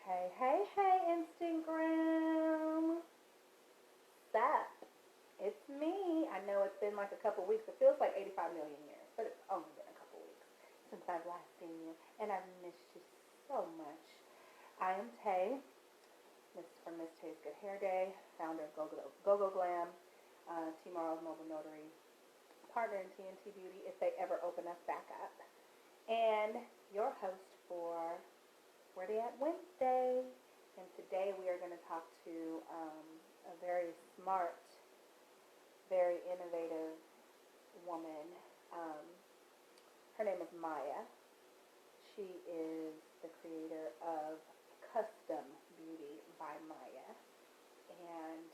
Hey, hey, hey, Instagram. Sup? It's me. I know it's been like a couple weeks. It feels like 85 million years, but it's only been a couple weeks since I've last seen you, and I've missed you so much. I am Tay, from Miss Tay's Good Hair Day, founder of Go Glam, T-Morrow's Mobile Notary, partner in TNT Beauty if they ever open us back up, and your host for Where They At Wednesday. And today we are going to talk to a very smart, very innovative woman. Her name is Maya. She is the creator of Custom Beauty by Maya. And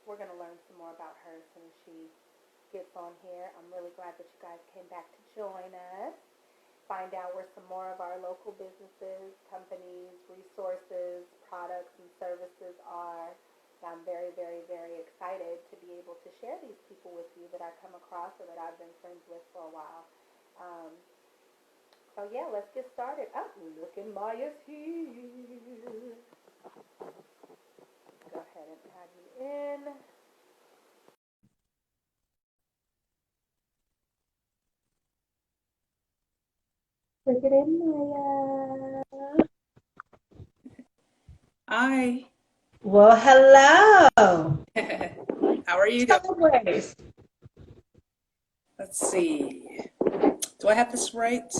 we're going to learn some more about her as soon as she gets on here. I'm really glad that you guys came back to join us. Find out where some more of our local businesses, companies, resources, products, and services are. I'm very, very, very excited to be able to share these people with you that I come across or that I've been friends with for a while. So yeah, let's get started. Oh, look at Maya's here. Go ahead and add you in. Look at it, Maya. Hi. Well, hello. How are you doing? Sideways. Let's see. Do I have this right?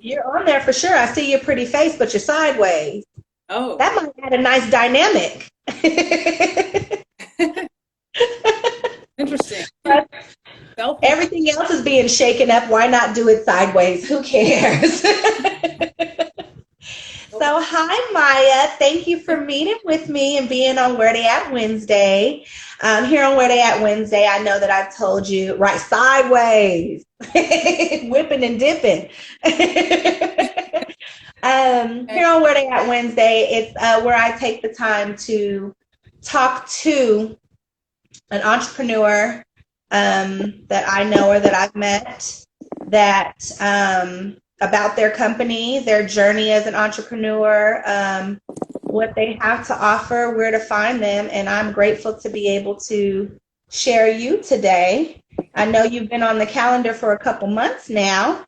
You're on there for sure. I see your pretty face, but you're sideways. Oh, That might add a nice dynamic. interesting. Selfie. Everything else is being shaken up. Why not do it sideways? Who cares? So, hi, Maya. Thank you for meeting with me and being on Where They At Wednesday. Here on Where They At Wednesday, I know that I've told you, right, sideways, whipping and dipping. Here on Where They At Wednesday, it's where I take the time to talk to an entrepreneur that I know or that I've met that about their company, their journey as an entrepreneur, what they have to offer, where to find them. And I'm grateful to be able to share you today. I know you've been on the calendar for a couple months now.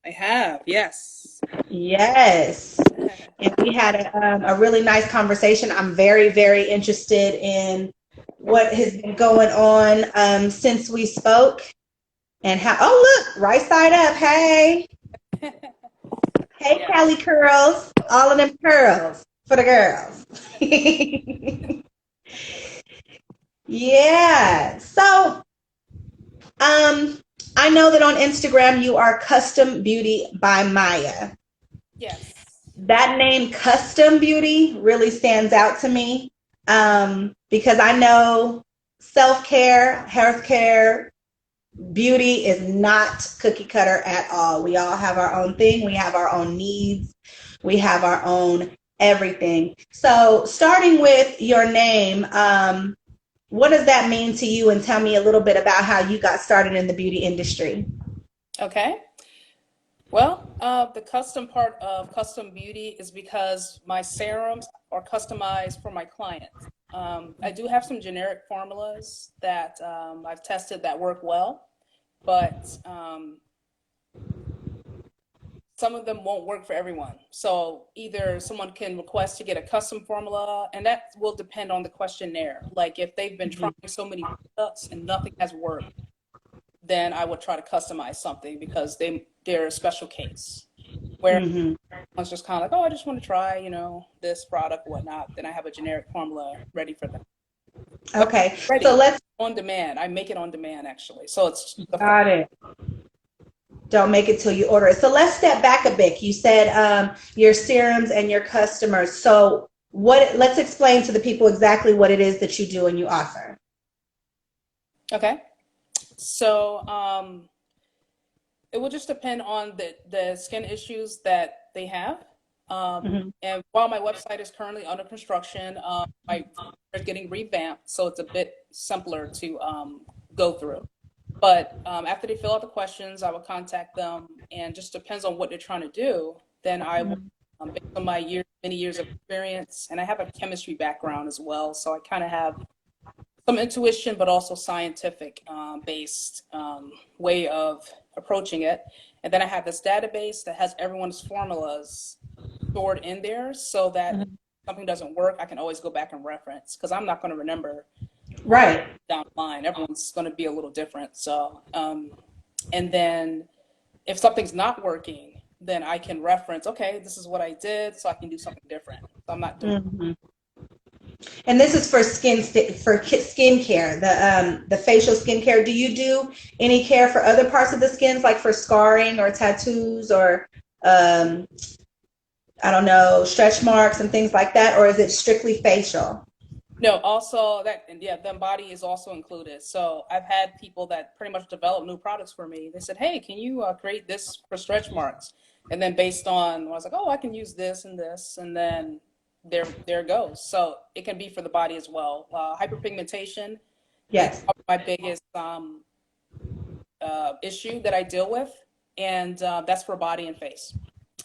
I have, yes. Yes. And we had a really nice conversation. I'm very, very interested in what has been going on since we spoke and how, oh, look, right side up. Hey, hey, Yeah. Callie curls, all of them curls for the girls. Yeah. So, I know that on Instagram you are Custom Beauty by Maya. Yes. That name Custom Beauty really stands out to me because I know self-care, health care, beauty is not cookie cutter at all. We all have our own thing. We have our own needs. We have our own everything. So starting with your name, what does that mean to you? And tell me a little bit about how you got started in the beauty industry. Okay. Well, the custom part of custom beauty is because my serums are customized for my clients. I do have some generic formulas that I've tested that work well, but some of them won't work for everyone. So either someone can request to get a custom formula, and that will depend on the questionnaire. Like if they've been trying so many products and nothing has worked, then I would try to customize something because they're a special case. Where Mm-hmm. I was just kind of like, oh, I just want to try, this product, whatnot. Then I have a generic formula ready for them. But Okay, so ready let's on demand. I make it on demand actually. So it's the got it. Don't make it till you order it. So let's step back a bit. You said your serums and your customers. So what? Let's explain to the people exactly what it is that you do and you offer. okay. So it will just depend on the skin issues that they have. Mm-hmm. And while my website is currently under construction, my is getting revamped, so it's a bit simpler to go through. But after they fill out the questions, I would contact them, and just depends on what they're trying to do. Then I will, based on my many years of experience, and I have a chemistry background as well, so I kind of have some intuition, but also scientific based way of approaching it. And then I have this database that has everyone's formulas stored in there, so that if something doesn't work, I can always go back and reference, because I'm not going to remember Right. down the line. Everyone's going to be a little different. So, and then if something's not working, then I can reference, okay, this is what I did, so I can do something different. So I'm not doing. And this is for skincare, the facial skincare. Do you do any care for other parts of the skin, like for scarring or tattoos or I don't know, stretch marks and things like that, or is it strictly facial? No, also that, and yeah, the body is also included. So I've had people that pretty much develop new products for me. They said, hey, can you create this for stretch marks? And then based on, I was like, oh, I can use this and this, and then there it goes. So it can be for the body as well. Hyperpigmentation is Yes. my biggest issue that I deal with, and that's for body and face,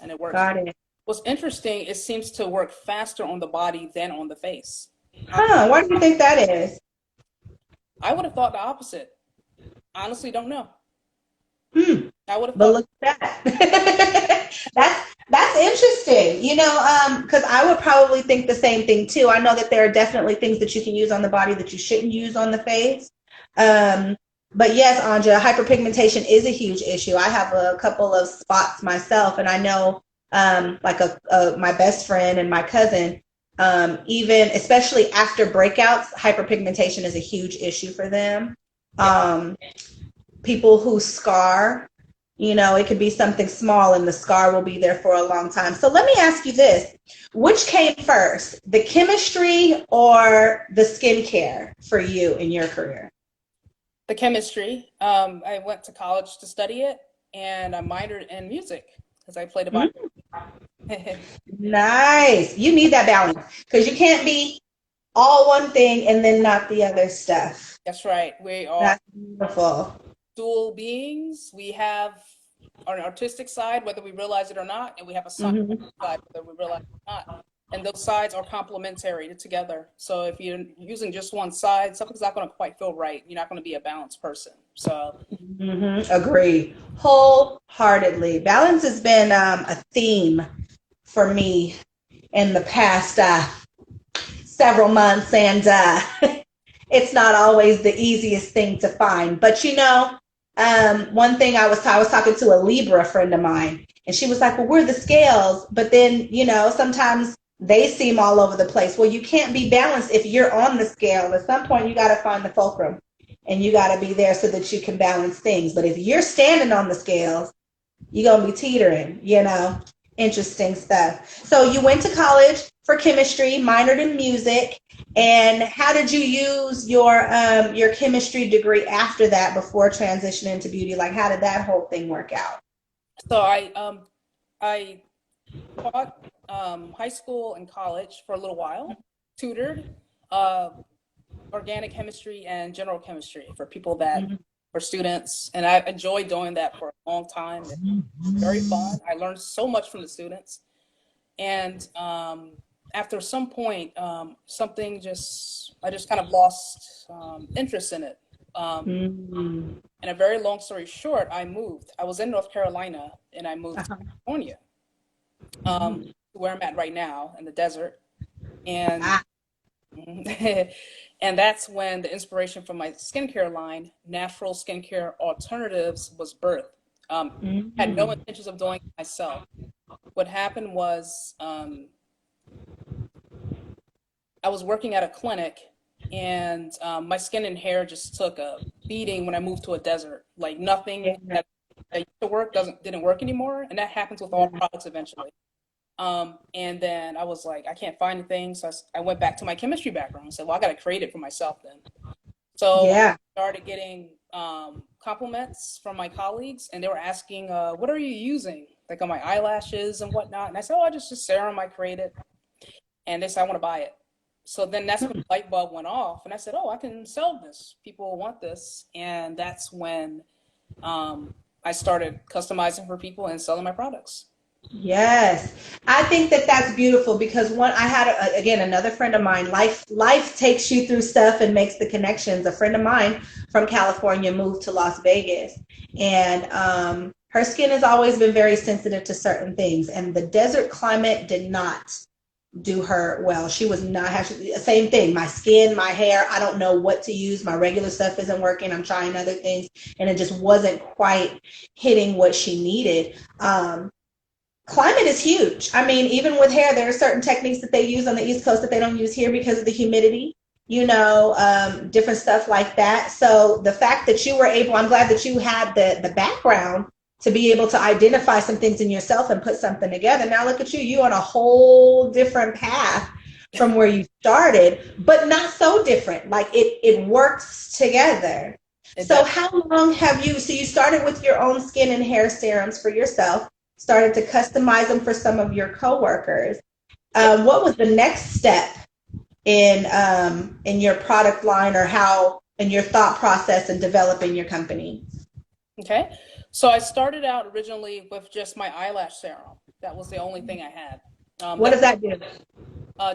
and it works. Got it. What's interesting, it seems to work faster on the body than on the face. Huh, why do you think that is? I would have thought the opposite. Honestly, don't know. I would have But thought. look at that. That's interesting. You know, because I would probably think the same thing too. I know that there are definitely things that you can use on the body that you shouldn't use on the face. But yes, Anja, hyperpigmentation is a huge issue. I have a couple of spots myself, and I know, like my best friend and my cousin, even especially after breakouts, hyperpigmentation is a huge issue for them. People who scar, you know, it could be something small and the scar will be there for a long time. So let me ask you this. Which came first, the chemistry or the skincare for you in your career? The chemistry. I went to college to study it, and I minored in music because I played a violin. Nice. You need that balance because you can't be all one thing and then not the other stuff. That's right. We are That's beautiful. dual beings. We have an artistic side, whether we realize it or not, and we have a scientific side, whether we realize it or not. And those sides are complementary together. So if you're using just one side, something's not going to quite feel right. You're not going to be a balanced person. So Agree wholeheartedly. Balance has been a theme for me in the past several months, and it's not always the easiest thing to find. But you know, one thing I was talking to a Libra friend of mine, and she was like, well, we're the scales, but then, you know, sometimes they seem all over the place. Well, you can't be balanced if you're on the scale. At some point, you got to find the fulcrum, and you got to be there so that you can balance things. But if you're standing on the scales, you're going to be teetering, you know. Interesting stuff. So you went to college for chemistry, minored in music, and how did you use your chemistry degree after that before transitioning to beauty? Like, how did that whole thing work out? So I taught high school and college for a little while, tutored organic chemistry and general chemistry for people that were students, and I enjoyed doing that for a long time. It was very fun. I learned so much from the students, and after some point, I just kind of lost interest in it. And a very long story short, I moved. I was in North Carolina, and I moved to California, where I'm at right now in the desert. And and that's when the inspiration for my skincare line, Natural Skincare Alternatives, was birthed. I had no intentions of doing it myself. What happened was I was working at a clinic, and my skin and hair just took a beating when I moved to a desert. Like nothing that used to work didn't work anymore, and that happens with all products eventually. And then I was like, I can't find anything, so I went back to my chemistry background and said, well, I got to create it for myself then. So I started getting compliments from my colleagues, and they were asking, what are you using? Like on my eyelashes and whatnot. And I said, oh, just a serum I created. And they said, I want to buy it. So then that's when the light bulb went off, and I said, "Oh, I can sell this. People want this." And that's when I started customizing for people and selling my products. Yes, I think that that's beautiful because I had again another friend of mine. Life takes you through stuff and makes the connections. A friend of mine from California moved to Las Vegas, and her skin has always been very sensitive to certain things, and the desert climate did not do her well. She was not having the same thing. My skin, my hair, I don't know what to use. My regular stuff isn't working. I'm trying other things, and it just wasn't quite hitting what she needed. Climate is huge. I mean, even with hair, there are certain techniques that they use on the East Coast that they don't use here because of the humidity, different stuff like that. So the fact that you were able, I'm glad that you had the background to be able to identify some things in yourself and put something together. Now look at you on a whole different path from where you started, but not so different. Like it works together. So how long so you started with your own skin and hair serums for yourself, started to customize them for some of your coworkers. What was the next step in your product line, or how in your thought process in developing your company? Okay. So I started out originally with just my eyelash serum. That was the only thing I had. What does that do?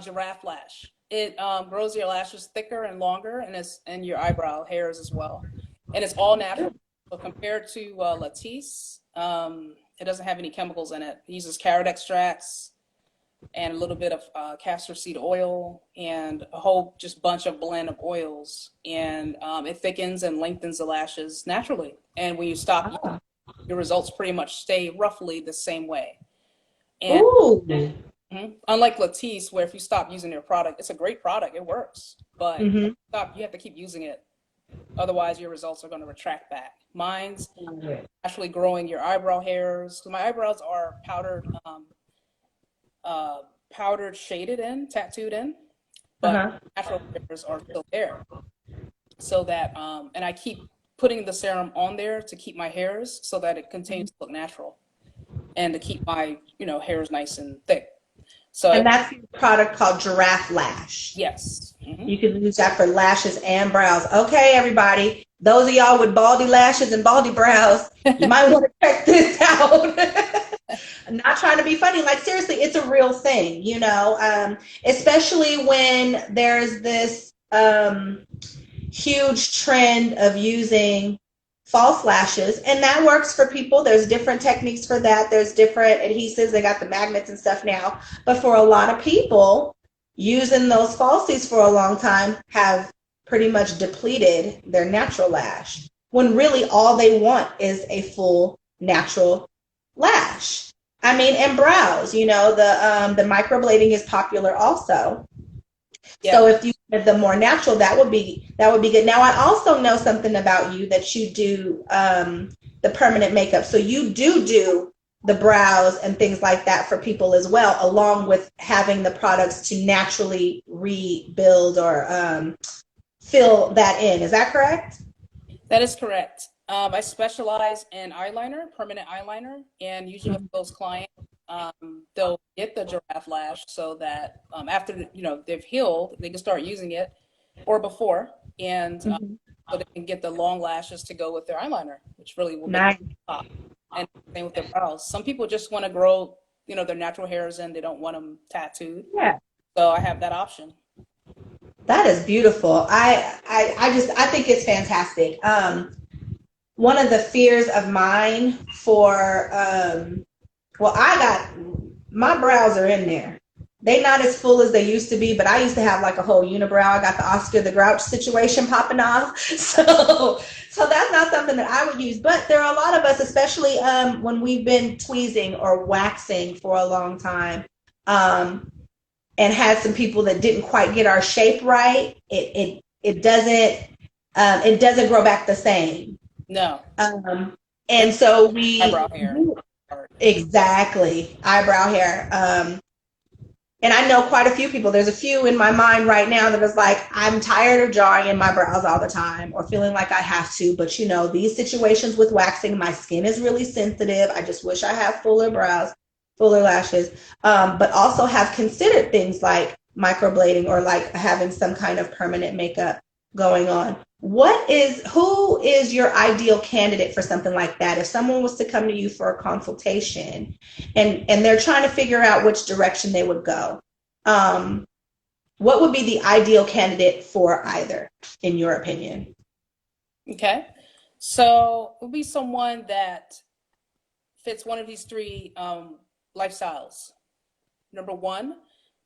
Giraffe lash. It grows your lashes thicker and longer, and your eyebrow hairs as well. And it's all natural. So compared to Latisse, it doesn't have any chemicals in it. It uses carrot extracts and a little bit of castor seed oil and a whole just bunch of blend of oils. And it thickens and lengthens the lashes naturally. And when you stop, your results pretty much stay roughly the same way. And unlike Latisse, where if you stop using their product, it's a great product. It works. But if you stop, you have to keep using it. Otherwise, your results are going to retract back. Mine's naturally growing your eyebrow hairs. My eyebrows are powdered, shaded in, tattooed in, but natural hairs are still there. So that, and I keep putting the serum on there to keep my hairs so that it continues to look natural and to keep my, hairs nice and thick. So, and that's a product called Giraffe Lash. Yes. You can use that for lashes and brows. Okay, everybody. Those of y'all with baldy lashes and baldy brows, you might want to check this out. I'm not trying to be funny. Like, seriously, it's a real thing, especially when there's this huge trend of using false lashes, and that works for people. There's different techniques for that. There's different adhesives. They got the magnets and stuff now. But for a lot of people, using those falsies for a long time have pretty much depleted their natural lash, when really all they want is a full natural lash. I mean, and brows, the microblading is popular also. Yeah. So if you did the more natural, that would be good. Now, I also know something about you, that you do the permanent makeup. So you do the brows and things like that for people as well, along with having the products to naturally rebuild or fill that in. Is that correct? That is correct. I specialize in eyeliner, permanent eyeliner, and usually with those clients, they'll get the Giraffe Lash so that after they've healed, they can start using it, or before, and so they can get the long lashes to go with their eyeliner, which really will make them pop. And same with their brows. Some people just want to grow, their natural hairs in. They don't want them tattooed. Yeah. So I have that option. That is beautiful. I think it's fantastic. One of the fears of mine for, my brows are in there. They not as full as they used to be, but I used to have like a whole unibrow. I got the Oscar the Grouch situation popping off. So that's not something that I would use. But there are a lot of us, especially when we've been tweezing or waxing for a long time, and had some people that didn't quite get our shape right. It doesn't grow back the same. No. And so we eyebrow hair. Exactly, eyebrow hair. And I know quite a few people. There's a few in my mind right now that is like, I'm tired of drawing in my brows all the time or feeling like I have to. But these situations with waxing, my skin is really sensitive. I just wish I had fuller brows, fuller lashes. But also have considered things like microblading or like having some kind of permanent makeup going on. Who is your ideal candidate for something like that? If someone was to come to you for a consultation and they're trying to figure out which direction they would go, what would be the ideal candidate for either, in your opinion? Okay. So it would be someone that fits one of these three lifestyles. Number one,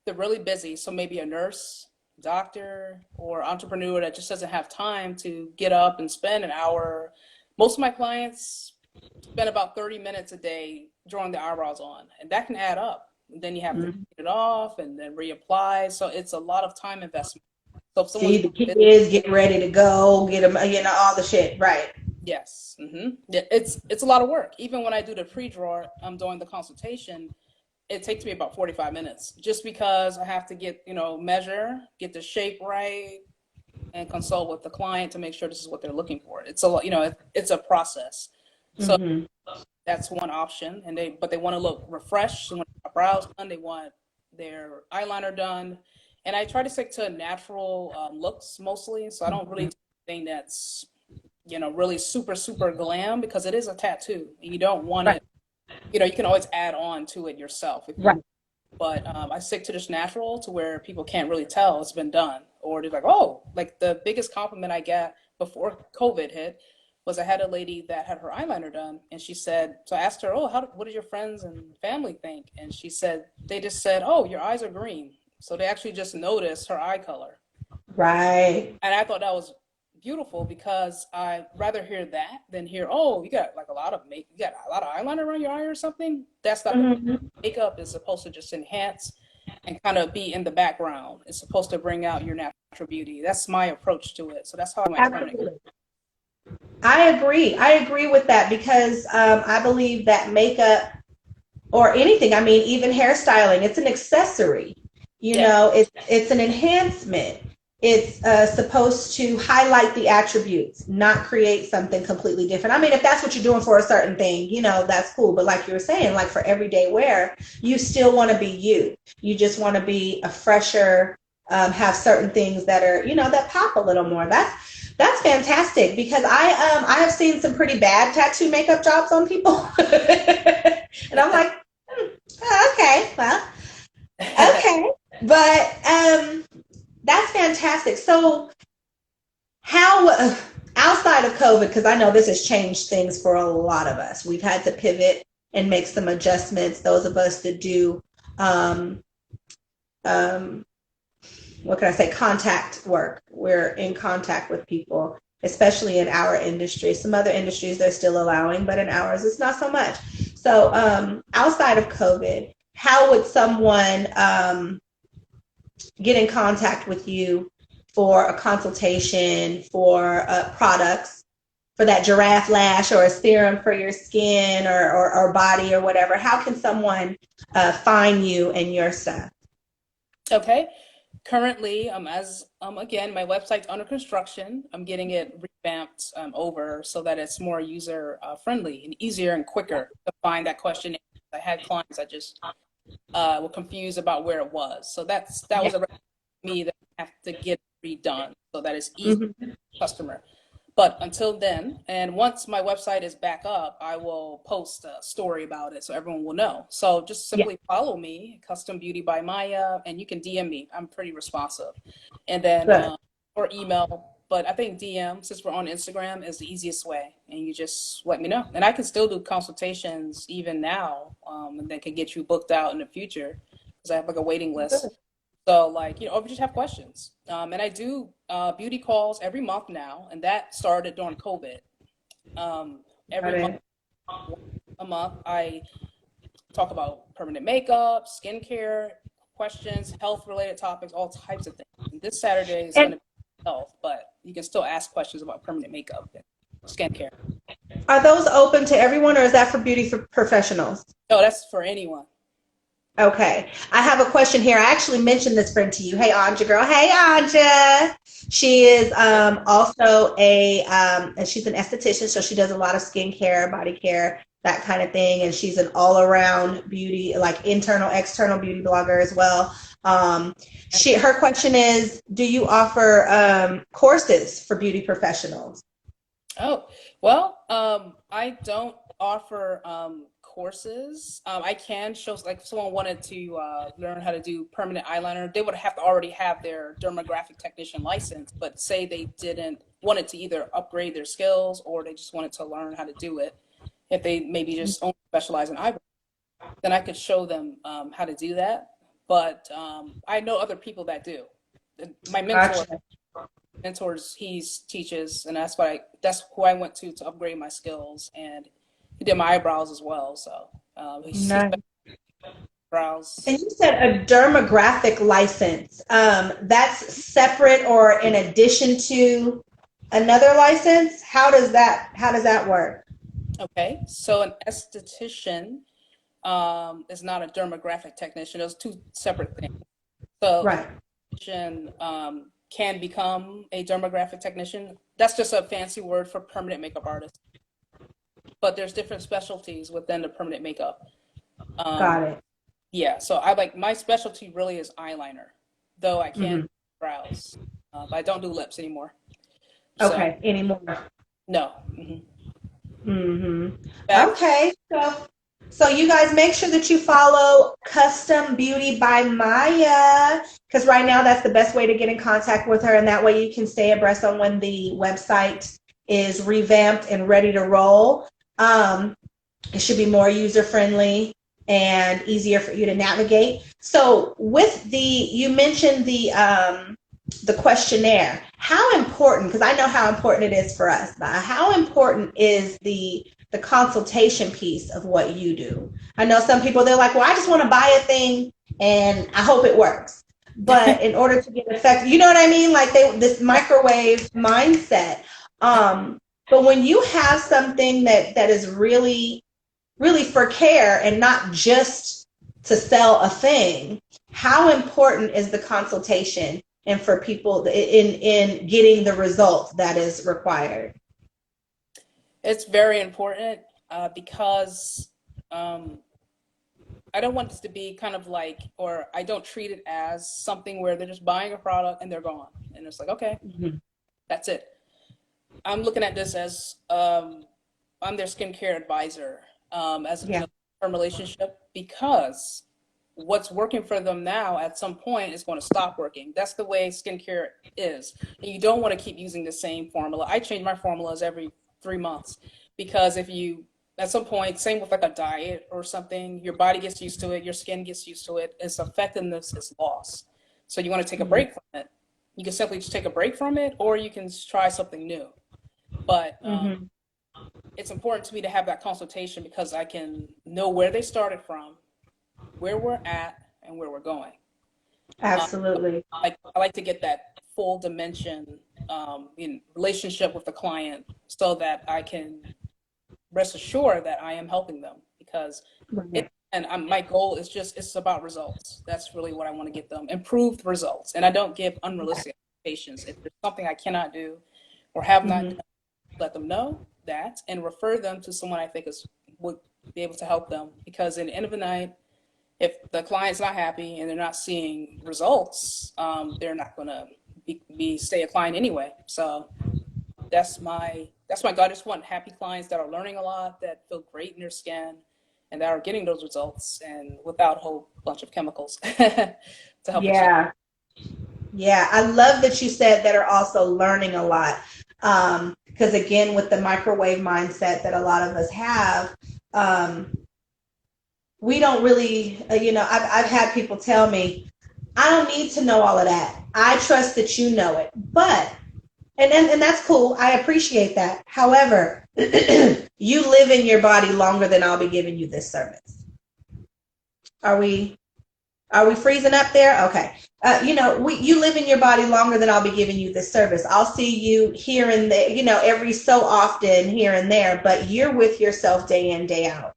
they're really busy. So maybe a nurse, doctor, or entrepreneur that just doesn't have time to get up and spend an hour. Most of my clients spend about 30 minutes a day drawing their eyebrows on, and that can add up. And then you have to get it off and then reapply. So it's a lot of time investment. So if See, someone, the kids get ready to go, get them, all the shit, right? yes, yeah, it's a lot of work. Even when I do the pre-draw, I'm doing the consultation. It takes me about 45 minutes just because I have to get, measure, get the shape right, and consult with the client to make sure this is what they're looking for. It's a lot, it's a process. So that's one option. But they want to look refreshed. They want their brows done. They want their eyeliner done. And I try to stick to natural looks mostly. So I don't really do anything that's, really super, super glam because it is a tattoo and you don't want it. You can always add on to it yourself. Right. But I stick to this natural to where people can't really tell it's been done. Or they're like, oh, like the biggest compliment I got before COVID hit was I had a lady that had her eyeliner done. And she said, so I asked her, oh, what did your friends and family think? And she said, they just said, oh, your eyes are green. So they actually just noticed her eye color. Right. And I thought that was beautiful because I'd rather hear that than hear, oh, you got like a lot of eyeliner around your eye or something. That's not makeup is supposed to just enhance and kind of be in the background. It's supposed to bring out your natural beauty. That's my approach to it. So that's how I went. I agree with that because I believe that makeup or anything, even hairstyling, it's an accessory. It's an enhancement. It's supposed to highlight the attributes, not create something completely different. If that's what you're doing for a certain thing, that's cool. But like you were saying, like for everyday wear, you still want to be you. You just want to be a fresher, have certain things that are, that pop a little more. That's fantastic because I have seen some pretty bad tattoo makeup jobs on people. And I'm like, okay, well, okay. But that's fantastic. So how, outside of COVID, because I know this has changed things for a lot of us, we've had to pivot and make some adjustments. Those of us that do, what can I say, contact work. We're in contact with people, especially in our industry. Some other industries they're still allowing, but in ours it's not so much. So outside of COVID, how would someone get in contact with you for a consultation for products, for that giraffe lash or a serum for your skin or body or whatever? How can someone find you and your stuff? Okay. Currently, again, my website's under construction. I'm getting it revamped over so that it's more user friendly and easier and quicker to find that question. I had clients that just were confused about where it was. So that was a me that I have to get redone so that it's easy for the customer. But until then, and once my website is back up, I will post a story about it so everyone will know. So just simply follow me, Custom Beauty by Maya, and you can DM me. I'm pretty responsive. And then, or email. But I think DM, since we're on Instagram, is the easiest way. And you just let me know. And I can still do consultations even now, and then can get you booked out in the future because I have like a waiting list. So like, if you just have questions. And I do beauty calls every month now, and that started during COVID. Every month, I talk about permanent makeup, skincare, questions, health-related topics, all types of things. And this Saturday is going to be health, but you can still ask questions about permanent makeup and skincare. Are those open to everyone, or is that for beauty for professionals? No, that's for anyone. Okay. I have a question here. I actually mentioned this friend to you. Hey, Anja girl. Hey, Anja. She is also and she's an esthetician, so she does a lot of skincare, body care, that kind of thing. And she's an all-around beauty, like internal, external beauty blogger as well. Her question is, do you offer courses for beauty professionals? Oh, well, I don't offer courses. I can show, like, if someone wanted to learn how to do permanent eyeliner, they would have to already have their dermographic technician license, but say they didn't wanted to either upgrade their skills or they just wanted to learn how to do it. If they maybe just only specialize in eyebrows, then I could show them how to do that. But I know other people that do. My mentor Gotcha. mentors he teaches, and that's who I went to upgrade my skills, and he did my eyebrows as well. So he's Nice. eyebrows. And you said a dermographic license. That's separate or in addition to another license? How does that work? Okay, so an esthetician is not a dermographic technician. Those two separate things. So Right. esthetician can become a dermographic technician. That's just a fancy word for permanent makeup artist. But there's different specialties within the permanent makeup. Got it. Yeah, so my specialty really is eyeliner, though I can do brows, but I don't do lips anymore. So Okay. Anymore. no. Okay. So you guys make sure that you follow Custom Beauty by Maya, because right now that's the best way to get in contact with her, and that way you can stay abreast on when the website is revamped and ready to roll. It should be more user friendly and easier for you to navigate. So you mentioned the questionnaire. How important, because I know how important it is for us, but how important is the consultation piece of what you do? I know some people, they're like, well, I just want to buy a thing and I hope it works. But in order to get effective, you know what I mean? Like this microwave mindset. But when you have something that is really, really for care and not just to sell a thing, how important is the consultation and for people in getting the result that is required? It's very important because I don't want this to be kind of like, or I don't treat it as something where they're just buying a product and they're gone. And it's like, okay, that's it. I'm looking at this as I'm their skincare advisor as a term relationship, because what's working for them now at some point is going to stop working. That's the way skincare is. And you don't want to keep using the same formula. I change my formulas every 3 months because if you, at some point, same with like a diet or something, your body gets used to it, your skin gets used to it, its effectiveness is lost. So you want to take a break from it. You can simply just take a break from it, or you can try something new. But it's important to me to have that consultation because I can know where they started from, where we're at, and where we're going. Absolutely. I like to get that full dimension in relationship with the client so that I can rest assured that I am helping them, because my goal is it's about results. That's really what I want to get them, improved results. And I don't give unrealistic expectations. If there's something I cannot do or have not done, let them know that and refer them to someone I think would be able to help them. Because in the end of the night, if the client's not happy and they're not seeing results, they're not going to stay a client anyway. So that's my goal. I just want happy clients that are learning a lot, that feel great in their skin, and that are getting those results, and without a whole bunch of chemicals to help achieve. Yeah, I love that you said that are also learning a lot. Because again, with the microwave mindset that a lot of us have, we don't really, I've had people tell me, I don't need to know all of that. I trust that you know it. But, and that's cool. I appreciate that. However, you live in your body longer than I'll be giving you this service. Are we freezing up there? Okay. You live in your body longer than I'll be giving you this service. I'll see you here and there, every so often here and there, but you're with yourself day in, day out.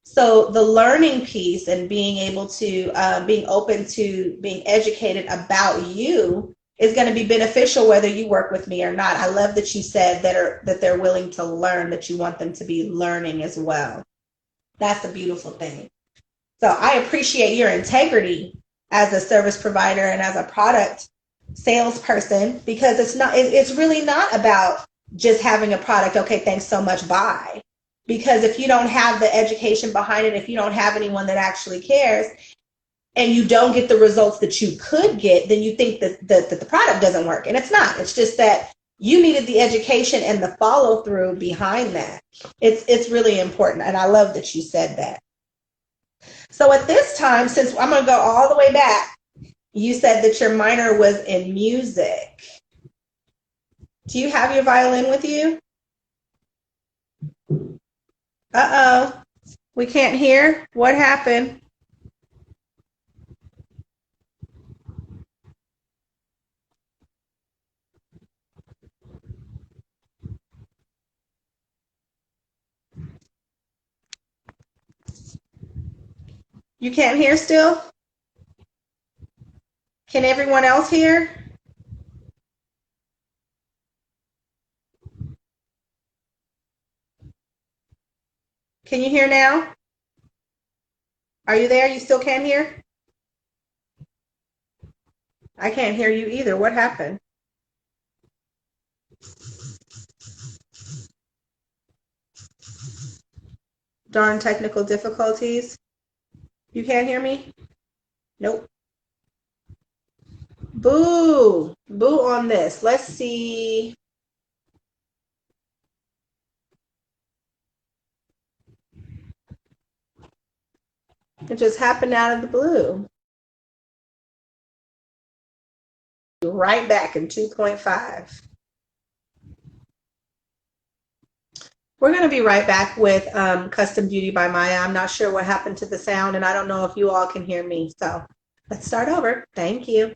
So the learning piece and being able to, being open to being educated about you is going to be beneficial whether you work with me or not. I love that you said that they're willing to learn, that you want them to be learning as well. That's a beautiful thing. So I appreciate your integrity as a service provider and as a product salesperson, because it's really not about just having a product. Okay, thanks so much, bye. Because if you don't have the education behind it, if you don't have anyone that actually cares, and you don't get the results that you could get, then you think that the product doesn't work. And it's not. It's just that you needed the education and the follow through behind that. It's really important. And I love that you said that. So at this time, since I'm going to go all the way back, you said that your minor was in music. Do you have your violin with you? Uh-oh. We can't hear. What happened? You can't hear still? Can everyone else hear? Can you hear now? Are you there? You still can't hear? I can't hear you either. What happened? Darn technical difficulties. You can't hear me? Nope. Boo. Boo on this. Let's see. It just happened out of the blue. Right back in 2.5. We're going to be right back with Custom Beauty by Maya. I'm not sure what happened to the sound, and I don't know if you all can hear me. So let's start over. Thank you.